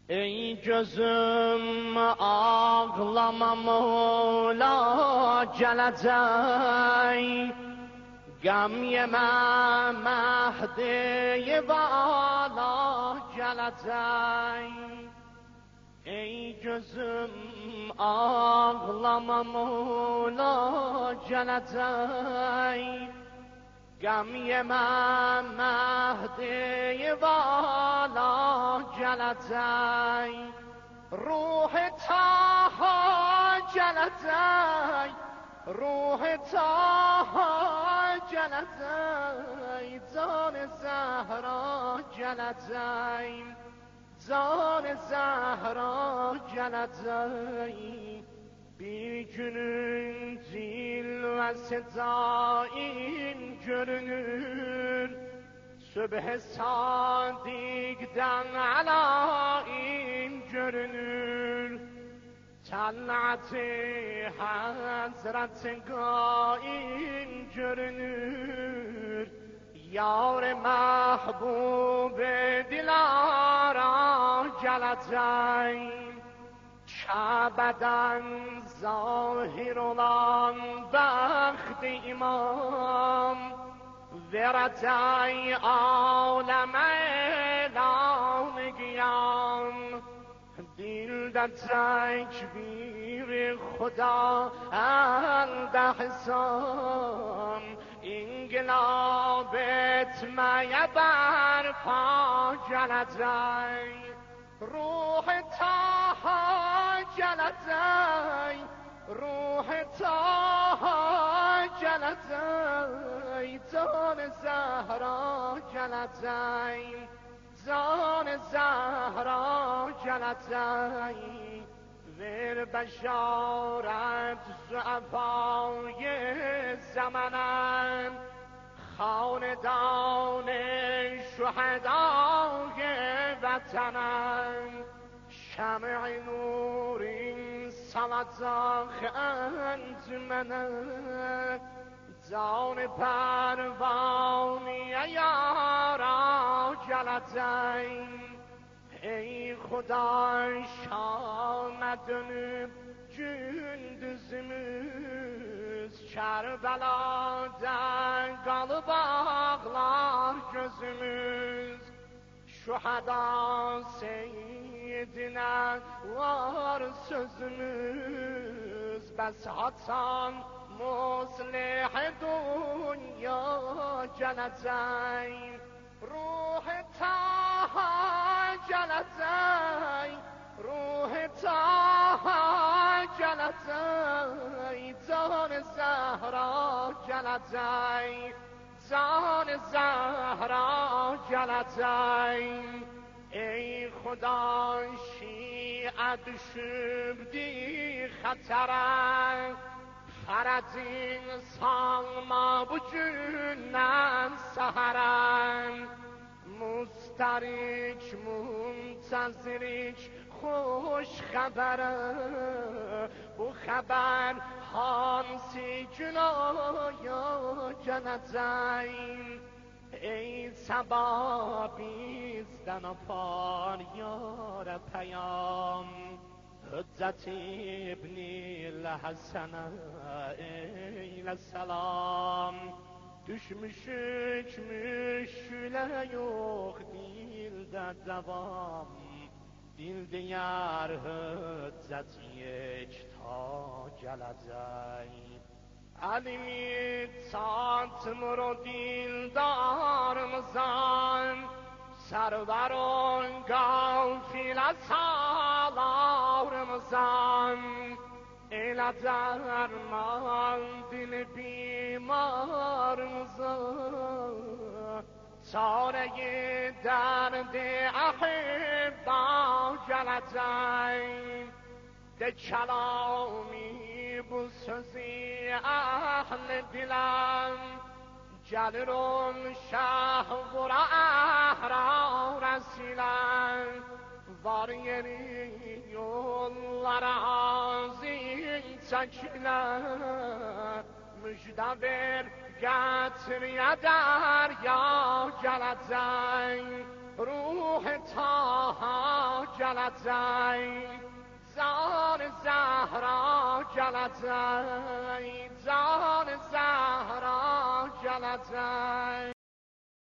ای gözüm ağlama Mola gələcək, qəm yemə Məhdi vala gələcək. Ey gözüm ağlama Mola gələcək, qəm yemə Məhdi vala gələcək. Ruh Taha gələcək, ruh Taha gələcək, can Zəhra gələcək, can Zəhra gələcək. Bir günün cilvəsi daim görünür, Sübh sadiqdən əlaim görünür. Tal'at-i Hazret qaim görünür, Yar mahbub dilara gələcək. Kabe'den zahir olan bəxt imam, ورد عالم اعلان قیام. دل تکبیر خدا اندهسان، انقلابت مایه برپا gələcək. روح طه gələcək، روح طه gələcək، can Zəhra gələcək، can Zəhra gələcək. ver بشارت ضعفای زمانم، خاندان شهدای وطنم. شمع نور این سلطاق انجمنم، جان پروانی یارا gələcək. Ey Xuday şana dönüp gündüzümüz, Kərbəlada qalıb ağlar gözümüz. Şühada seyyidinə var sözümüz, bəs Hasan muslih dünya gələcək. Ruh Taha gələcək, ruh Taha gələcək, can Zəhra gələcək, can Zəhra gələcək. Ey Xuday şiə düşübdi xətərə, fərəcin salma bu gündən səhərən. مستریک منتظریک خوش خبره، bu xəbər hansı gün aya gələcək. Ey səba bizdən apar yara pəyam, Hüccət İbn-i Həsənə eylə səlam. Düşmüşük müşkülə yox dildə davam, Dil deyər Hüccət yekta gələcək. Əlimi çatmır o dildarımızan, Sərvərun qafilə salarımızan. Elə dərman dil بیمارımıza, çarəyi dərdi əhibba gələcək. De kəlaمی bu sözü əhl diləm, gəlirəm şəhvura əhrə rəsiləm. Var yeri yollara azin çəkilə, müjdə ver gətriyə dərya gələcək. Ruh Taha جلت زید زان زهرا جلت زید زان زهرا جلت زید